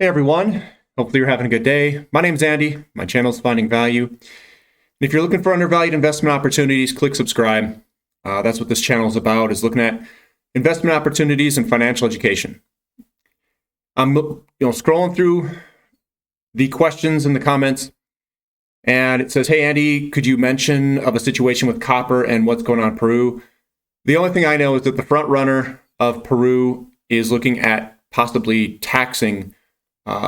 Hey everyone, hopefully you're having a good day. My name's Andy, my channel is Finding Value. And if you're looking for undervalued investment opportunities, click subscribe. That's what this channel is about, is looking at investment opportunities and financial education. I'm scrolling through the questions in the comments, and it says, hey Andy, could you mention of a situation with copper and what's going on in Peru? The only thing I know is that the front runner of Peru is looking at possibly taxing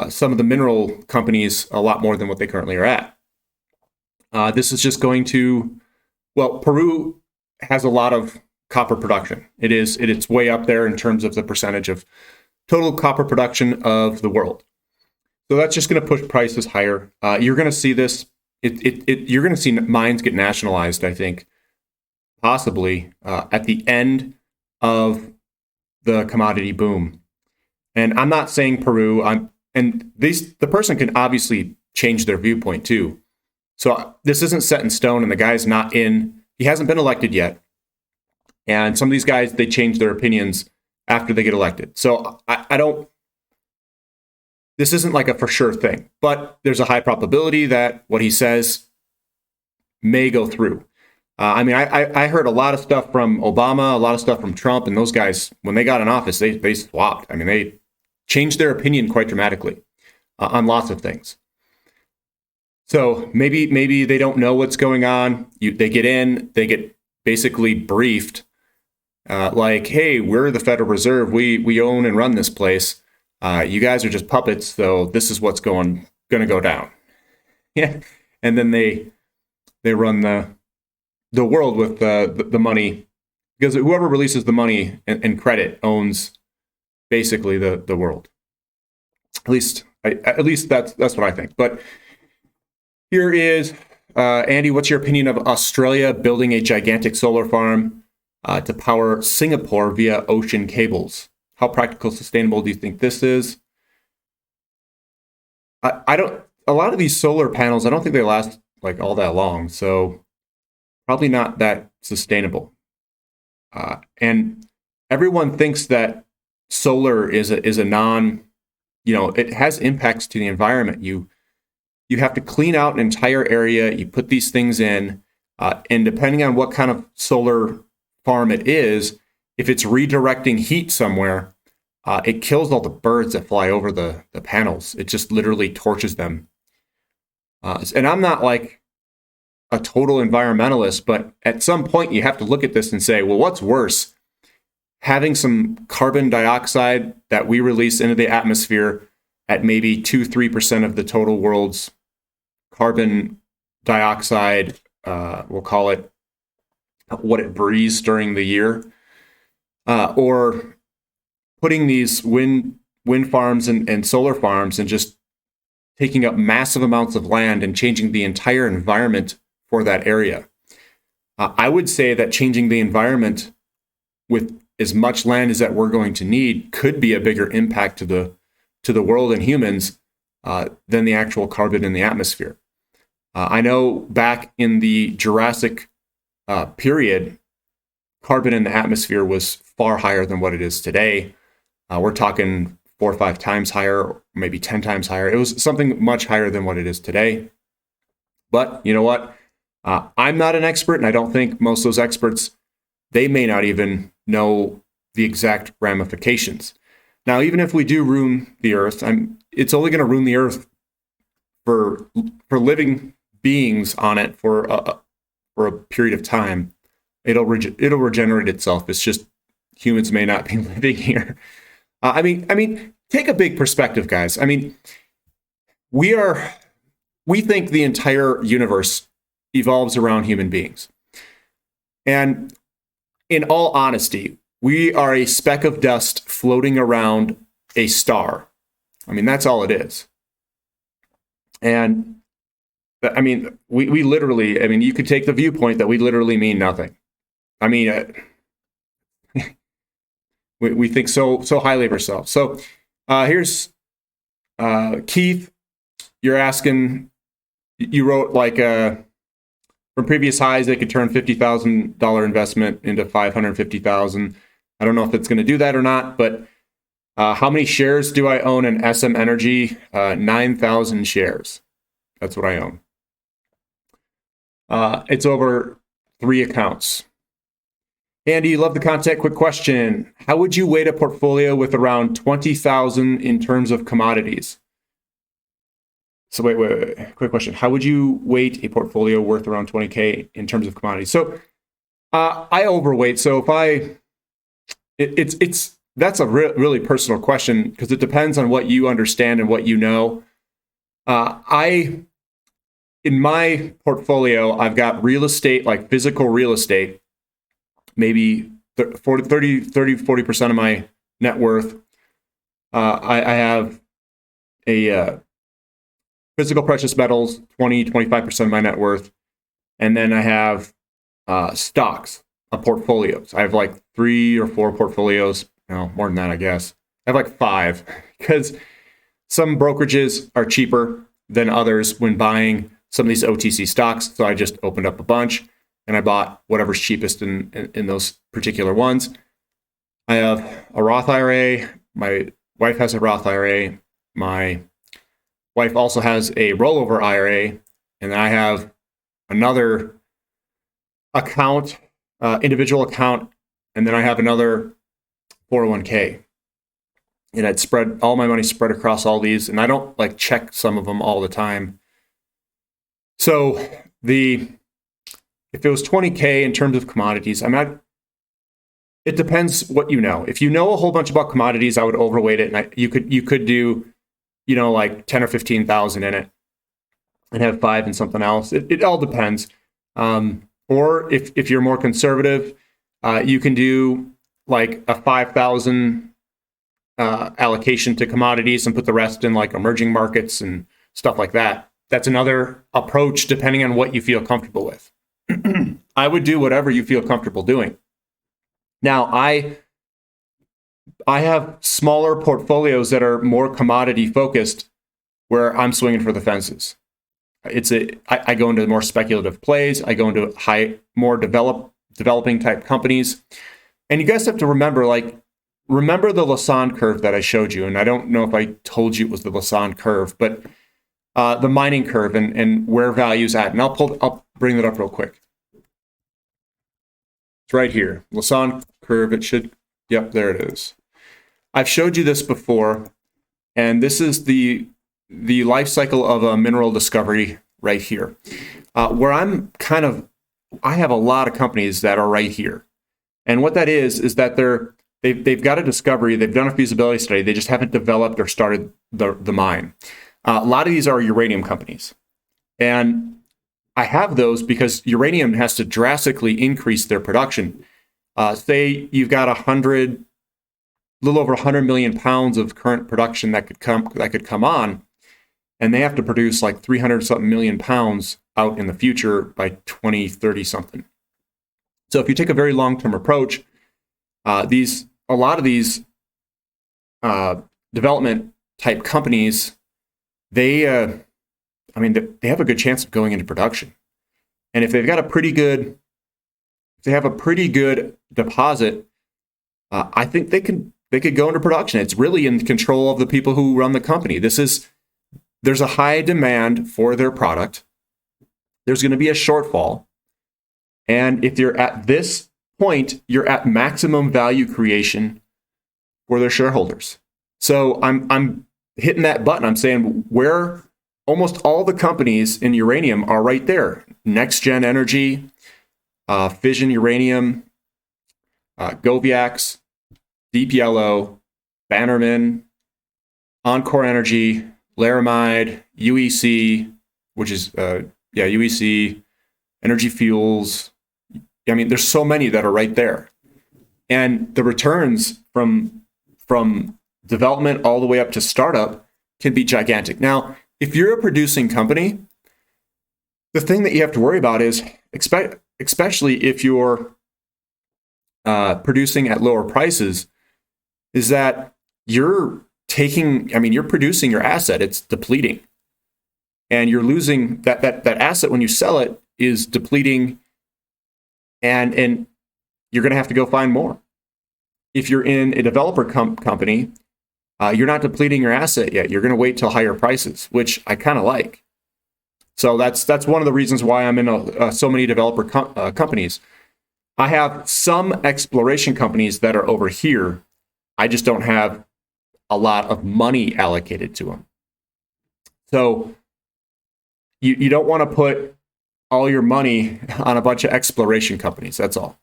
some of the mineral companies a lot more than what they currently are at. This is just going to, Peru has a lot of copper production. It's way up there in terms of the percentage of total copper production of the world. So that's just going to push prices higher. You're going to see this. You're going to see mines get nationalized, I think, possibly at the end of the commodity boom. And I'm not saying Peru. The person can obviously change their viewpoint too. So this isn't set in stone, and the guy's not in. He hasn't been elected yet. And some of these guys, they change their opinions after they get elected. So I don't. This isn't like a for sure thing, but there's a high probability that what he says may go through. I heard a lot of stuff from Obama, a lot of stuff from Trump, and those guys, when they got in office, they swapped. They changed their opinion quite dramatically on lots of things. So maybe they don't know what's going on. They get in, they get basically briefed, like, hey, we're the Federal Reserve. We own and run this place. You guys are just puppets, so this is what's going to go down. Yeah, and then they run the world with the money, because whoever releases the money and credit owns basically the world. At least that's what I think. But here is Andy. What's your opinion of Australia building a gigantic solar farm to power Singapore via ocean cables? How practical, sustainable do you think this is? I don't. A lot of these solar panels, I don't think they last like all that long. So probably not that sustainable. And everyone thinks that solar is a non, it has impacts to the environment. You have to clean out an entire area. You put these things in, and depending on what kind of solar farm it is, if it's redirecting heat somewhere, it kills all the birds that fly over the panels. It just literally torches them. And I'm not like a total environmentalist, but at some point you have to look at this and say, well, what's worse? Having some carbon dioxide that we release into the atmosphere at maybe 2-3% of the total world's carbon dioxide, we'll call it what it breathes during the year, or putting these wind farms and solar farms and just taking up massive amounts of land and changing the entire environment for that area. I would say that changing the environment with as much land as that we're going to need could be a bigger impact to the world and humans than the actual carbon in the atmosphere. I know back in the Jurassic period, carbon in the atmosphere was far higher than what it is today. We're talking 4 or 5 times higher, maybe 10 times higher. It was something much higher than what it is today. But you know what? I'm not an expert, and I don't think most of those experts, they may not even know the exact ramifications. Now, even if we do ruin the Earth, it's only going to ruin the Earth for living beings on it for a period of time. It'll regenerate itself. It's just humans may not be living here. Take a big perspective, guys. We think the entire universe evolves around human beings. And in all honesty, we are a speck of dust floating around a star. That's all it is. And we literally, you could take the viewpoint that we literally mean nothing. We think so highly of ourselves. So here's Keith. You're asking, you wrote like from previous highs, they could turn $50,000 investment into $550,000. I don't know if it's going to do that or not, but How many shares do I own in SM Energy? 9,000 shares. That's what I own. It's over 3 accounts. Andy, love the content. Quick question. How would you weight a portfolio with around 20,000 in terms of commodities? So wait. Quick question. How would you weight a portfolio worth around 20K in terms of commodities? So I overweight. So if that's a really personal question because it depends on what you understand and what you know. In my portfolio, I've got real estate, like physical real estate, maybe 40% of my net worth. I have a physical precious metals, 25% of my net worth. And then I have stocks, portfolios. I have like 3 or 4 portfolios. No, more than that, I guess. I have like 5 because some brokerages are cheaper than others when buying some of these OTC stocks. So I just opened up a bunch and I bought whatever's cheapest in those particular ones. I have a Roth IRA. My wife has a Roth IRA. My wife also has a rollover IRA. And then I have another account, individual account. And then I have another 401k. And I'd spread all my money spread across all these. And I don't like check some of them all the time. So if it was 20K in terms of commodities, it depends what you know. If you know a whole bunch about commodities, I would overweight it. And you could do, like 10 or 15,000 in it and have 5 in something else. It all depends. Or if you're more conservative, you can do like a 5,000 allocation to commodities and put the rest in like emerging markets and stuff like that. That's another approach depending on what you feel comfortable with. I would do whatever you feel comfortable doing. Now, I have smaller portfolios that are more commodity focused where I'm swinging for the fences. I go into more speculative plays. I go into more developing type companies. And you guys have to remember the Lassonde curve that I showed you. And I don't know if I told you it was the Lassonde curve, but the mining curve and where value's at. And I'll bring that up real quick. It's right here. Lassonde curve. Yep, there it is. I've showed you this before. And this is the life cycle of a mineral discovery right here. Where I have a lot of companies that are right here. And what that is that they've got a discovery, they've done a feasibility study, they just haven't developed or started the mine. A lot of these are uranium companies. And I have those because uranium has to drastically increase their production. Say you've got a little over 100 million pounds of current production that could come on, and they have to produce like 300 something million pounds out in the future by 2030 something. So if you take a very long-term approach, a lot of these development type companies, they have a good chance of going into production. And if they have a pretty good deposit, I think they could go into production. It's really in control of the people who run the company. There's a high demand for their product. There's going to be a shortfall. And if you're at this point, you're at maximum value creation for their shareholders. So I'm hitting that button. I'm saying where almost all the companies in uranium are right there. Next Gen Energy, Fission Uranium, Goviax, Deep Yellow, Bannerman, Encore Energy, Laramide, UEC, which is UEC, Energy Fuels. There's so many that are right there. And the returns from development all the way up to startup can be gigantic. Now, if you're a producing company, the thing that you have to worry about is, especially if you're producing at lower prices, is that you're producing your asset, it's depleting. And you're losing that asset when you sell it is depleting, and you're going to have to go find more. If you're in a developer company, you're not depleting your asset yet. You're going to wait till higher prices, which I kind of like. So that's one of the reasons why I'm in so many developer companies. I have some exploration companies that are over here. I just don't have a lot of money allocated to them. So you don't want to put all your money on a bunch of exploration companies. That's all.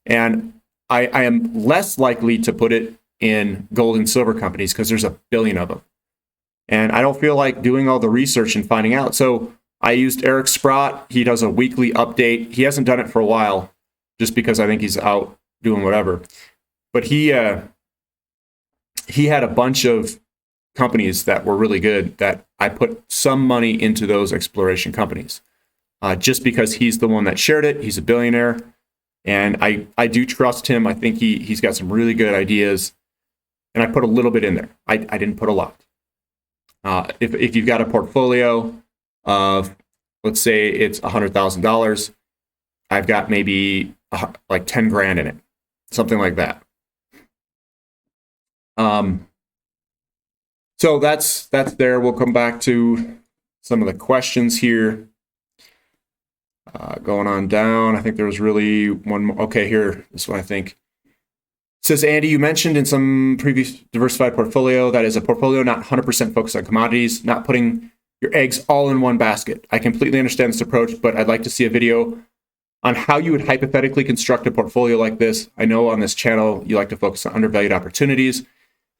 And I am less likely to put it in gold and silver companies because there's a billion of them. And I don't feel like doing all the research and finding out. So I used Eric Sprott. He does a weekly update. He hasn't done it for a while just because I think he's out doing whatever. But he had a bunch of companies that were really good that I put some money into those exploration companies just because he's the one that shared it. He's a billionaire. And I do trust him. I think he's got some really good ideas. And I put a little bit in there. I didn't put a lot. If you've got a portfolio of, let's say it's $100,000, I've got maybe like 10 grand in it, something like that. So that's there. We'll come back to some of the questions here. Going on down, I think there was really one more. Okay, here, this one I think. It says, Andy, you mentioned in some previous diversified portfolio that is a portfolio not 100% focused on commodities, not putting your eggs all in one basket. I completely understand this approach, but I'd like to see a video on how you would hypothetically construct a portfolio like this. I know on this channel you like to focus on undervalued opportunities.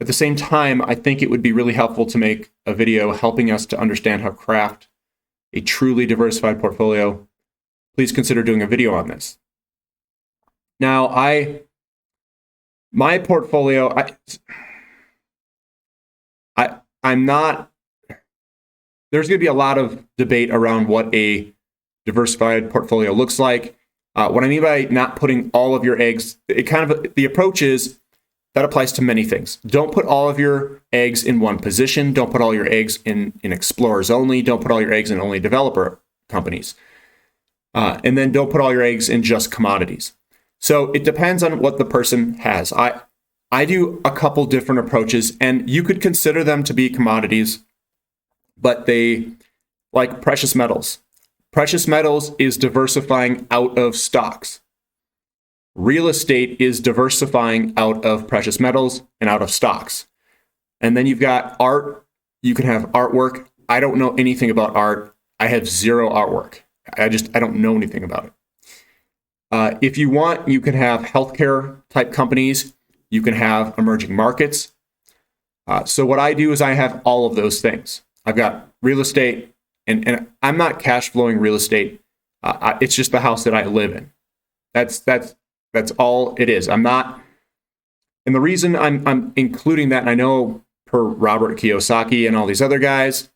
At the same time, I think it would be really helpful to make a video helping us to understand how to craft a truly diversified portfolio. Please consider doing a video on this. Now, my portfolio, I'm not, there's going to be a lot of debate around what a diversified portfolio looks like. What I mean by not putting all of your eggs, the approach is that applies to many things. Don't put all of your eggs in one position. Don't put all your eggs in explorers only. Don't put all your eggs in only developer companies. And then don't put all your eggs in just commodities. So it depends on what the person has. I do a couple different approaches, and you could consider them to be commodities, but they like precious metals. Precious metals is diversifying out of stocks. Real estate is diversifying out of precious metals and out of stocks. And then you've got art. You can have artwork. I don't know anything about art. I have zero artwork. I don't know anything about it. If you want, you can have healthcare type companies. You can have emerging markets. So what I do is I have all of those things. I've got real estate, and I'm not cash flowing real estate. It's just the house that I live in. That's all it is. I'm not, and the reason I'm including that, and I know per Robert Kiyosaki and all these other guys,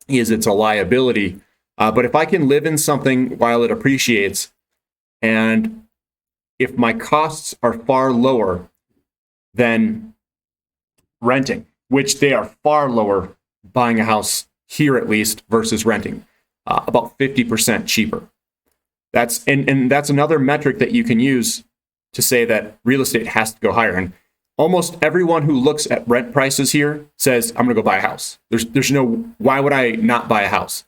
is it's a liability. But if I can live in something while it appreciates, and if my costs are far lower than renting, which they are far lower buying a house here at least versus renting, about 50% cheaper. That's another metric that you can use to say that real estate has to go higher. And almost everyone who looks at rent prices here says, I'm going to go buy a house. There's no, why would I not buy a house?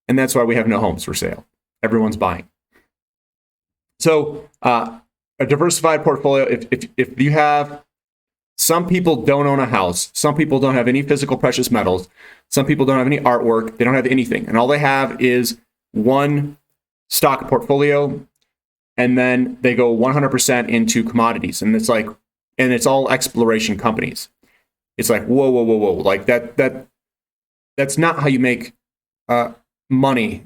And that's why we have no homes for sale. Everyone's buying. So a diversified portfolio, if you have, some people don't own a house. Some people don't have any physical precious metals. Some people don't have any artwork. They don't have anything. And all they have is one stock portfolio. And then they go 100% into commodities. And it's like, and it's all exploration companies. It's like, whoa. Like that's not how you make money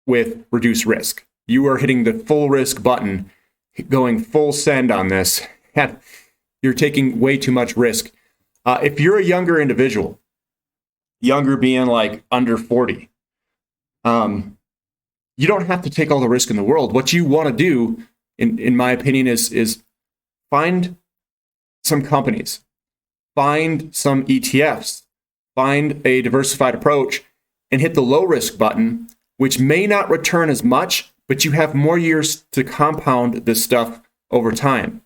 with reduced risk. You are hitting the full risk button, going full send on this. You're taking way too much risk. If you're a younger individual, younger being like under 40, you don't have to take all the risk in the world. What you want to do, in my opinion, is find some companies, find some ETFs, find a diversified approach, and hit the low risk button, which may not return as much, but you have more years to compound this stuff over time.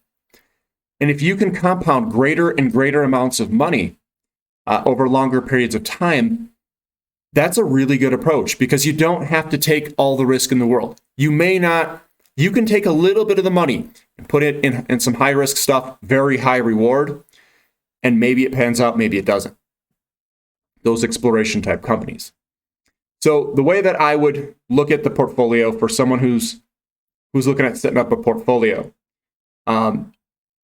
And if you can compound greater and greater amounts of money over longer periods of time, that's a really good approach because you don't have to take all the risk in the world. You can take a little bit of the money and put it in some high risk stuff, very high reward, and maybe it pans out, maybe it doesn't. Those exploration type companies. So the way that I would look at the portfolio for someone who's looking at setting up a portfolio,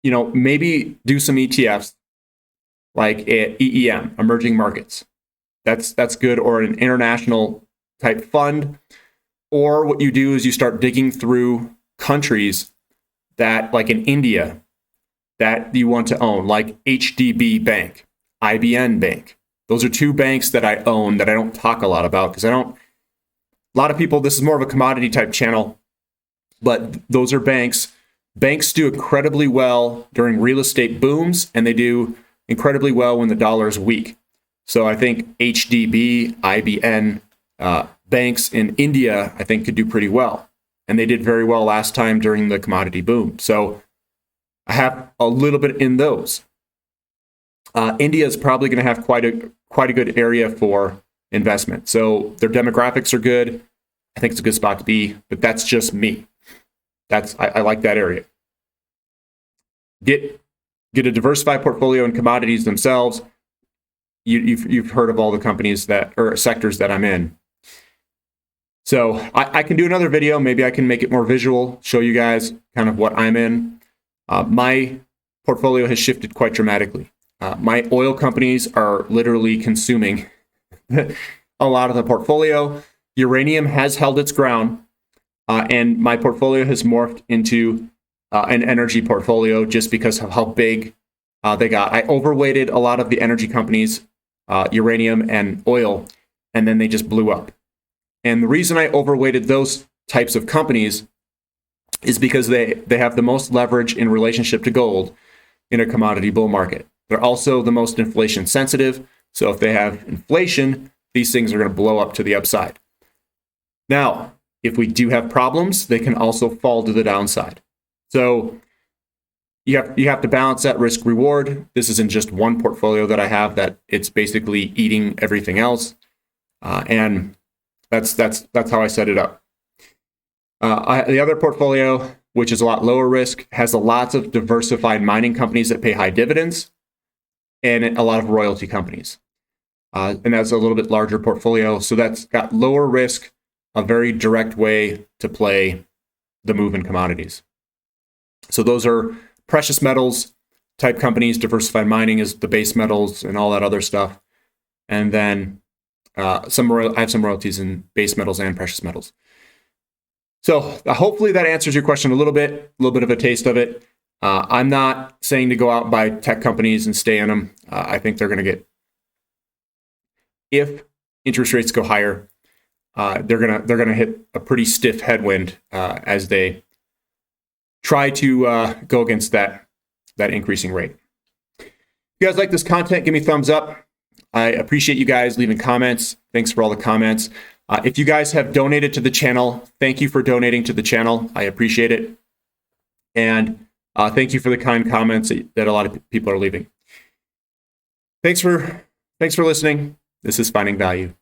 maybe do some ETFs like EEM, emerging markets. That's good, or an international type fund. Or what you do is you start digging through countries that, like in India, that you want to own, like HDB Bank, IBN Bank. Those are two banks that I own that I don't talk a lot about because a lot of people, this is more of a commodity type channel, but those are banks. Banks do incredibly well during real estate booms, and they do incredibly well when the dollar is weak. So I think HDB, IBN banks in India, I think could do pretty well. And they did very well last time during the commodity boom. So I have a little bit in those. India is probably going to have quite a good area for investment. So their demographics are good. I think it's a good spot to be, but that's just me. I like that area. Get a diversified portfolio in commodities themselves. You've heard of all the companies or sectors that I'm in. So I can do another video. Maybe I can make it more visual, show you guys kind of what I'm in. My portfolio has shifted quite dramatically. My oil companies are literally consuming a lot of the portfolio. Uranium has held its ground, and my portfolio has morphed into an energy portfolio just because of how big they got. I overweighted a lot of the energy companies, uranium and oil, and then they just blew up. And the reason I overweighted those types of companies is because they have the most leverage in relationship to gold in a commodity bull market. They're also the most inflation sensitive. So if they have inflation, these things are going to blow up to the upside. Now, if we do have problems, they can also fall to the downside. So you have to balance that risk reward. This isn't just one portfolio that I have that it's basically eating everything else. And that's how I set it up. The other portfolio, which is a lot lower risk, has lots of diversified mining companies that pay high dividends and a lot of royalty companies. And that's a little bit larger portfolio. So that's got lower risk, a very direct way to play the move in commodities. So those are precious metals type companies. Diversified mining is the base metals and all that other stuff. And then I have some royalties in base metals and precious metals. So hopefully that answers your question a little bit of a taste of it. I'm not saying to go out and buy tech companies and stay in them. I think they're going to if interest rates go higher, they're gonna hit a pretty stiff headwind as they try to go against that increasing rate. If you guys like this content, give me a thumbs up. I appreciate you guys leaving comments. Thanks for all the comments. If you guys have donated to the channel, thank you for donating to the channel. I appreciate it. And thank you for the kind comments that a lot of people are leaving. Thanks for listening. This is Finding Value.